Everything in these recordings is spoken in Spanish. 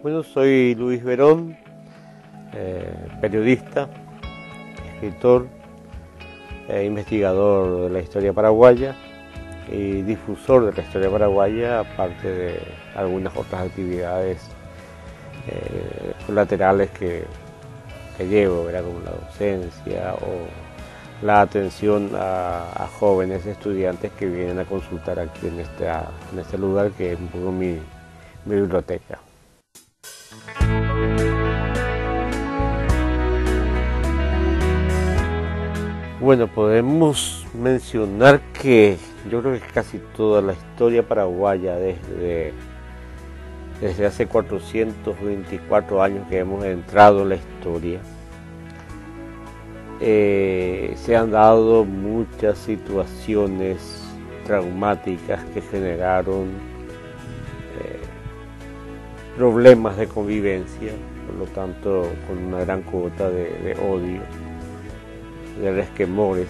Bueno, soy Luis Verón, periodista, escritor, investigador de la historia paraguaya y difusor de la historia paraguaya, aparte de algunas otras actividades colaterales que llevo, ¿verdad? Como la docencia o la atención a jóvenes estudiantes que vienen a consultar aquí en este lugar que es un poco mi biblioteca. Bueno, podemos mencionar que yo creo que casi toda la historia paraguaya desde hace 424 años que hemos entrado en la historia, se han dado muchas situaciones traumáticas que generaron problemas de convivencia, por lo tanto con una gran cuota de odio, de resquemores,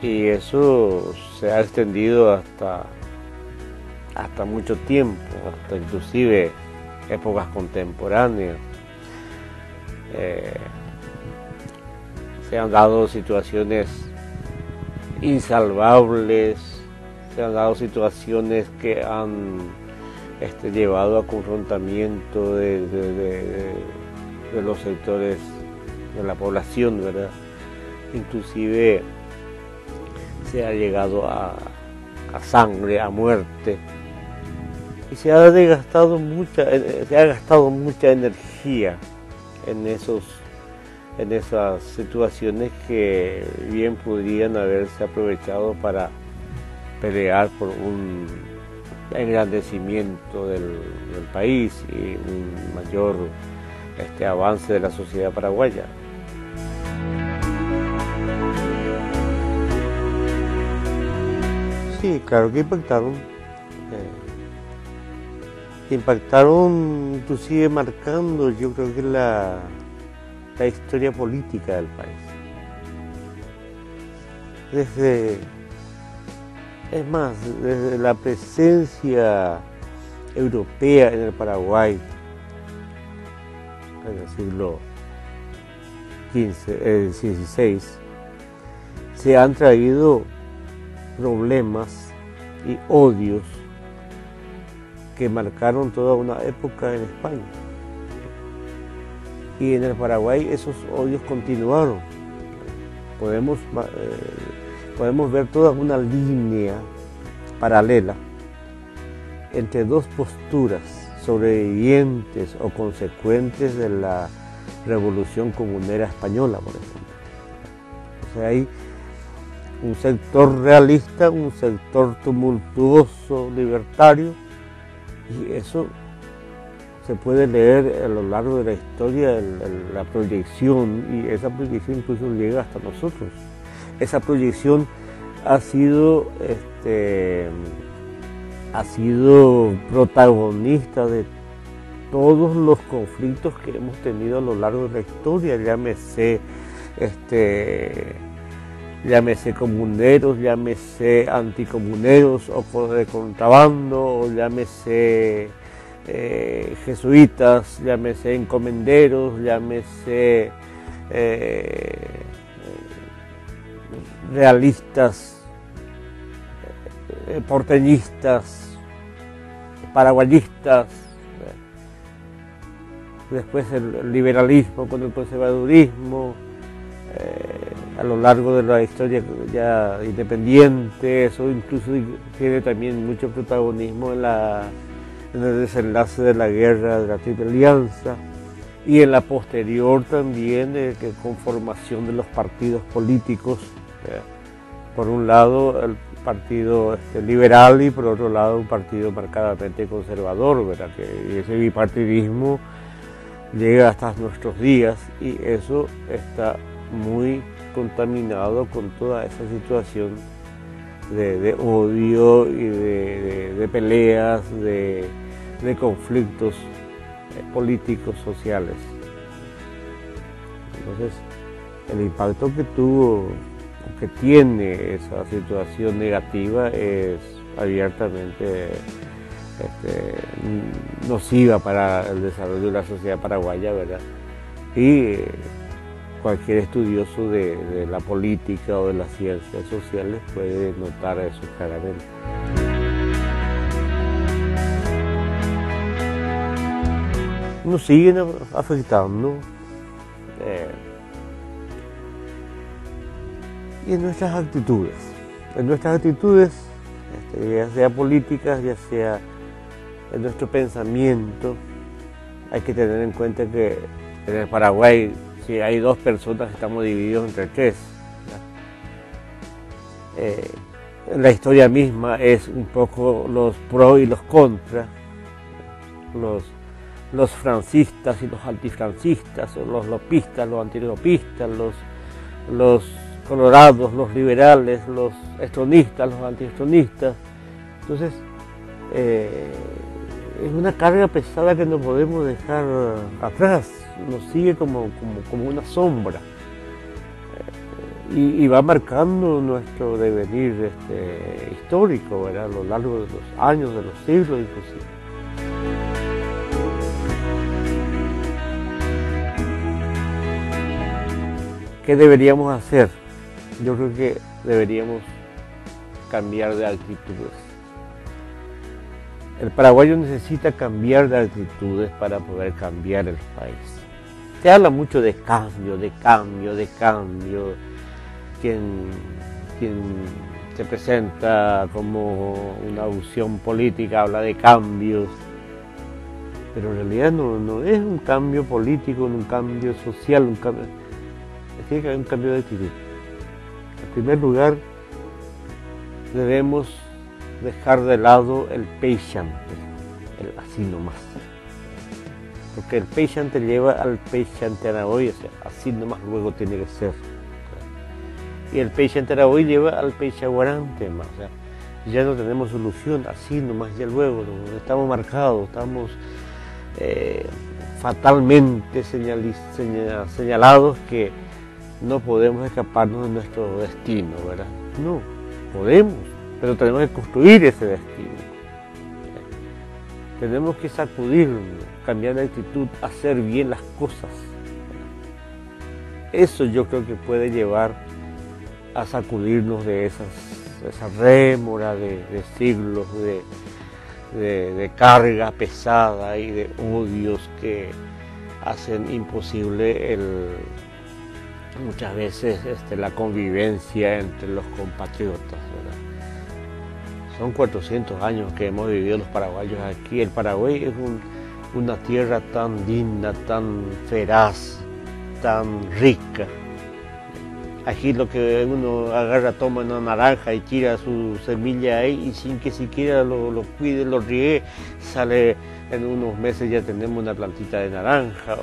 y eso se ha extendido hasta mucho tiempo, hasta inclusive épocas contemporáneas. Se han dado situaciones insalvables, se han dado situaciones que han llevado a confrontamiento de los sectores de la población, ¿verdad? Inclusive se ha llegado a sangre, a muerte, y se ha gastado mucha energía en esas situaciones que bien podrían haberse aprovechado para pelear por un engrandecimiento del país y un mayor avance de la sociedad paraguaya. Sí, claro que impactaron inclusive marcando, yo creo que la historia política del país. Desde la presencia europea en el Paraguay en el siglo XVI, se han traído problemas y odios que marcaron toda una época en España. Y en el Paraguay esos odios continuaron. Podemos ver toda una línea paralela entre dos posturas sobrevivientes o consecuentes de la Revolución Comunera Española, por ejemplo. O sea, hay un sector realista, un sector tumultuoso, libertario, y eso se puede leer a lo largo de la historia, la proyección, y esa proyección incluso llega hasta nosotros. Esa proyección ha sido protagonista de todos los conflictos que hemos tenido a lo largo de la historia, llámese comuneros, llámese anticomuneros o de contrabando, o llámese jesuitas, llámese encomenderos, llámese realistas, porteñistas, paraguayistas, después el liberalismo con el conservadurismo, a lo largo de la historia ya independiente. Eso incluso tiene también mucho protagonismo en el desenlace de la guerra de la Triple Alianza, y en la posterior también conformación de los partidos políticos, por un lado el partido liberal y por otro lado un partido marcadamente conservador, ¿verdad? Y ese bipartidismo llega hasta nuestros días, y eso está muy contaminado con toda esa situación de odio y de peleas, de conflictos políticos, sociales. Entonces, el impacto que tiene esa situación negativa es abiertamente nociva para el desarrollo de la sociedad paraguaya, ¿verdad? Y cualquier estudioso de la política o de las ciencias sociales puede notar eso claramente. Nos siguen afectando y en nuestras actitudes. Ya sea políticas, ya sea en nuestro pensamiento, hay que tener en cuenta que en el Paraguay, si hay dos personas, estamos divididos entre tres. La historia misma es un poco los pros y los contras, los francistas y los antifrancistas, los lopistas, los antilopistas, los colorados, los liberales, los estronistas, los antiestronistas. Entonces, es una carga pesada que no podemos dejar atrás, nos sigue como una sombra y va marcando nuestro devenir histórico, ¿verdad? A lo largo de los años, de los siglos inclusive. ¿Qué deberíamos hacer? Yo creo que deberíamos cambiar de actitudes. El paraguayo necesita cambiar de actitudes para poder cambiar el país. Se habla mucho de cambio, de cambio, de cambio. Quien se presenta como una opción política habla de cambios, pero en realidad no es un cambio político, un cambio social, tiene que haber un cambio de actitud. En primer lugar, debemos dejar de lado el peixante, el así nomás. Porque el peixante lleva al peixante Araoy, o sea, así nomás luego tiene que ser. Y el peixante Araoy lleva al peixaguarante, o sea, ya no tenemos solución, así nomás ya luego, estamos marcados, estamos fatalmente señalados que no podemos escaparnos de nuestro destino, ¿verdad? No, podemos, pero tenemos que construir ese destino. Tenemos que sacudirnos, cambiar de actitud, hacer bien las cosas. Eso yo creo que puede llevar a sacudirnos de esa rémora de siglos de carga pesada y de odios que hacen imposible muchas veces la convivencia entre los compatriotas, ¿verdad? Son 400 años que hemos vivido los paraguayos aquí. El Paraguay es una tierra tan linda, tan feraz, tan rica. Aquí lo que uno agarra, toma una naranja y tira su semilla ahí y sin que siquiera lo cuide, lo riegue, sale en unos meses ya tenemos una plantita de naranja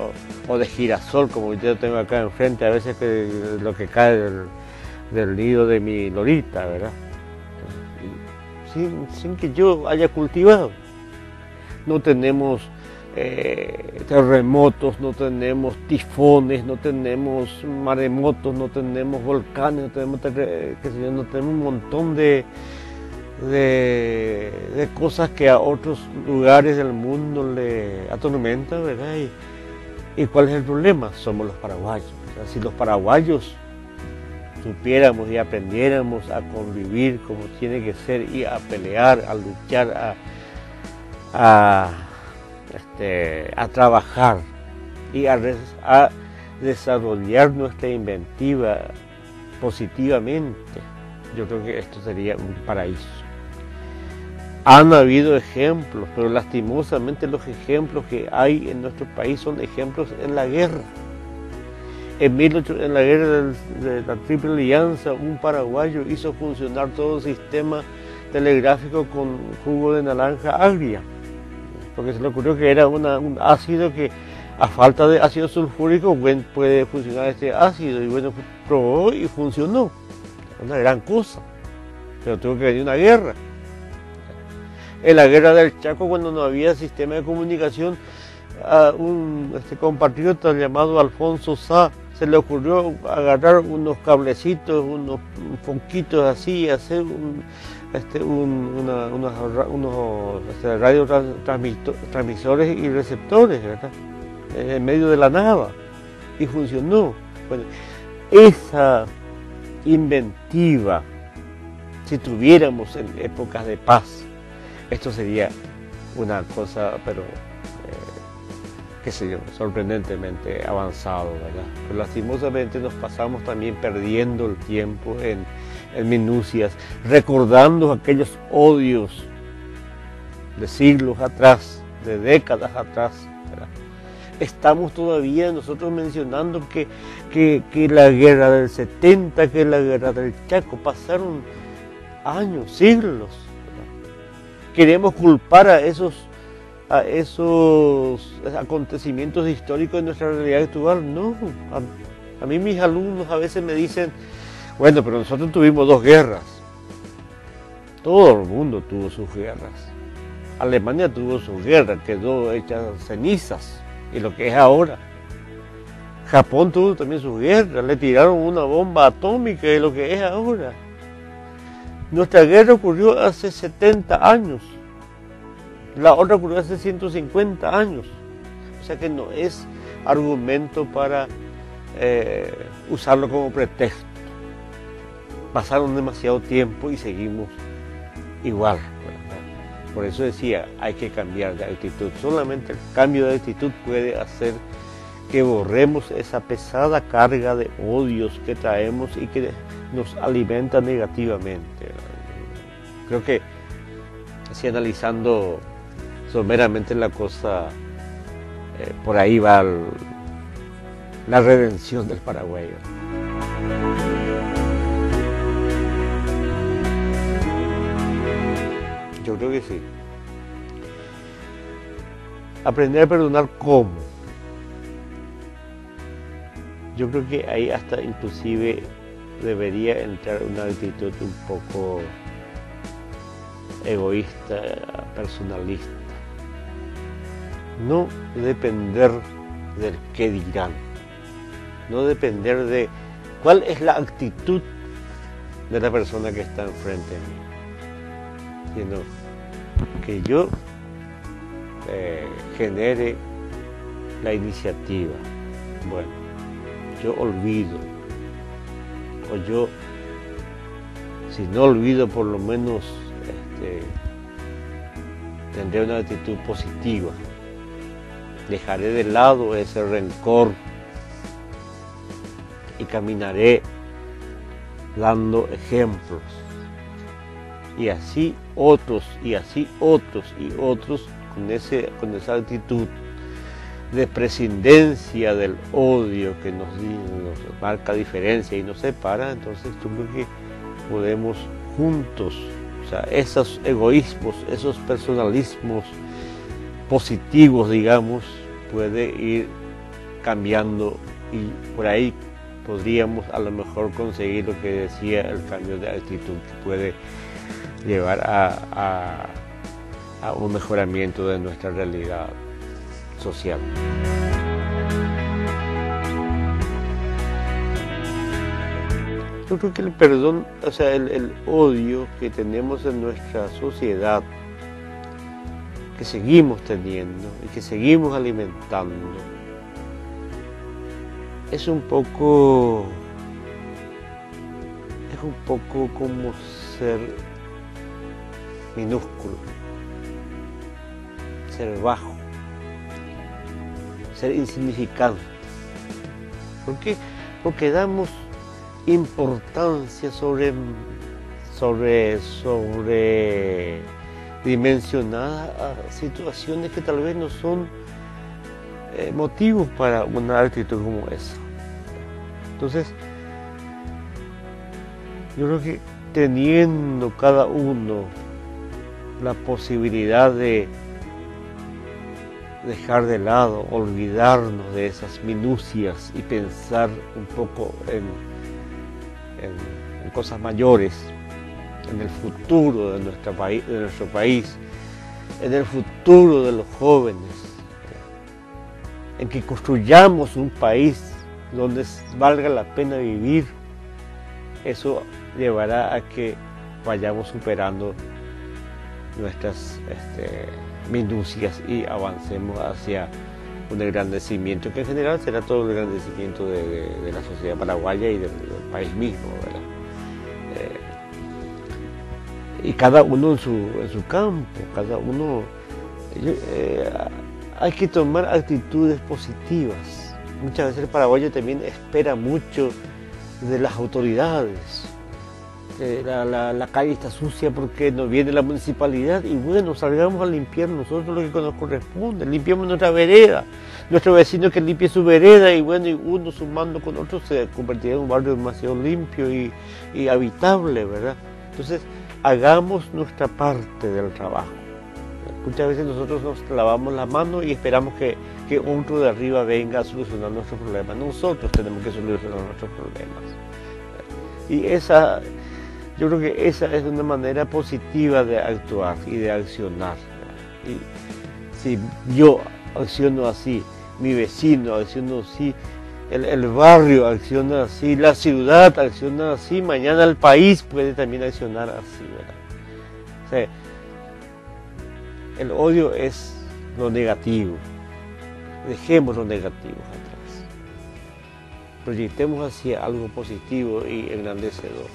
o de girasol, como yo tengo acá enfrente, a veces que lo que cae del nido de mi lorita, ¿verdad? Sin que yo haya cultivado. No tenemos terremotos, no tenemos tifones, no tenemos maremotos, no tenemos volcanes, no tenemos un montón de cosas que a otros lugares del mundo le atormentan, ¿verdad? ¿Y cuál es el problema? Somos los paraguayos. O sea, si los paraguayos supiéramos y aprendiéramos a convivir como tiene que ser y a pelear, a luchar, a trabajar y a desarrollar nuestra inventiva positivamente, yo creo que esto sería un paraíso. Han habido ejemplos, pero lastimosamente los ejemplos que hay en nuestro país son ejemplos en la guerra. En la guerra de la Triple Alianza, un paraguayo hizo funcionar todo el sistema telegráfico con jugo de naranja agria, porque se le ocurrió que era un ácido que a falta de ácido sulfúrico puede funcionar este ácido, y bueno, probó y funcionó. Una gran cosa, pero tuvo que venir una guerra. En la guerra del Chaco, cuando no había sistema de comunicación, a un compatriota llamado Alfonso Sá se le ocurrió agarrar unos cablecitos, unos foquitos así, hacer unos radiotransmisores y receptores, ¿verdad? En medio de la nada, y funcionó. Bueno, esa inventiva, si tuviéramos en épocas de paz, esto sería una cosa, pero qué sé yo, sorprendentemente avanzado, ¿verdad? Pero lastimosamente nos pasamos también perdiendo el tiempo en minucias, recordando aquellos odios de siglos atrás, de décadas atrás, ¿verdad? Estamos todavía nosotros mencionando que la guerra del 70, que la guerra del Chaco, pasaron años, siglos, ¿verdad? Queremos culpar a esos acontecimientos históricos de nuestra realidad actual. No, a mí mis alumnos a veces me dicen, bueno, pero nosotros tuvimos 2 guerras. Todo el mundo tuvo sus guerras. Alemania tuvo su guerra, quedó hecha cenizas, y lo que es ahora. Japón tuvo también su guerra, le tiraron una bomba atómica, y lo que es ahora. Nuestra guerra ocurrió hace 70 años. La otra ocurrió hace 150 años. O sea que no es argumento para usarlo como pretexto. Pasaron demasiado tiempo y seguimos igual, ¿verdad? Por eso decía, hay que cambiar de actitud. Solamente el cambio de actitud puede hacer que borremos esa pesada carga de odios que traemos y que nos alimenta negativamente, ¿verdad? Creo que, así analizando someramente la cosa, por ahí va la redención del Paraguay. Yo creo que sí. Aprender a perdonar, ¿cómo? Yo creo que ahí hasta inclusive debería entrar una actitud un poco egoísta, personalista. No depender del qué dirán, no depender de cuál es la actitud de la persona que está enfrente de mí, sino que yo genere la iniciativa. Bueno, yo olvido, o yo, si no olvido, por lo menos tendré una actitud positiva. Dejaré de lado ese rencor y caminaré dando ejemplos. Y así otros, y así otros, y otros con esa actitud de prescindencia del odio que nos marca diferencia y nos separa. Entonces yo creo que podemos juntos, o sea, esos egoísmos, esos personalismos positivos, digamos, puede ir cambiando, y por ahí podríamos a lo mejor conseguir lo que decía, el cambio de actitud que puede llevar a un mejoramiento de nuestra realidad social. Yo creo que el perdón, o sea, el odio que tenemos en nuestra sociedad, que seguimos teniendo y que seguimos alimentando, es un poco como ser minúsculo, ser bajo, ser insignificante. ¿Por qué? Porque damos importancia sobredimensionada a situaciones que tal vez no son motivos para una actitud como esa. Entonces, yo creo que teniendo cada uno la posibilidad de dejar de lado, olvidarnos de esas minucias y pensar un poco en cosas mayores, en el futuro de nuestro país, en el futuro de los jóvenes, en que construyamos un país donde valga la pena vivir. Eso llevará a que vayamos superando nuestras minucias y avancemos hacia un engrandecimiento, que en general será todo el engrandecimiento de la sociedad paraguaya y del país mismo, ¿verdad? Y cada uno en su campo, cada uno... hay que tomar actitudes positivas. Muchas veces el paraguayo también espera mucho de las autoridades. La calle está sucia porque nos viene la municipalidad y bueno, salgamos a limpiar nosotros lo que nos corresponde, limpiamos nuestra vereda, nuestro vecino que limpie su vereda y bueno, y uno sumando con otros se convertirá en un barrio demasiado limpio y habitable, ¿verdad? Entonces, hagamos nuestra parte del trabajo. Muchas veces nosotros nos lavamos la mano y esperamos que otro de arriba venga a solucionar nuestros problemas. Nosotros tenemos que solucionar nuestros problemas. Y yo creo que esa es una manera positiva de actuar y de accionar. Y si yo acciono así, mi vecino acciona así, el barrio acciona así, la ciudad acciona así, mañana el país puede también accionar así, ¿verdad? O sea, el odio es lo negativo. Dejemos lo negativo atrás. Proyectemos hacia algo positivo y engrandecedor.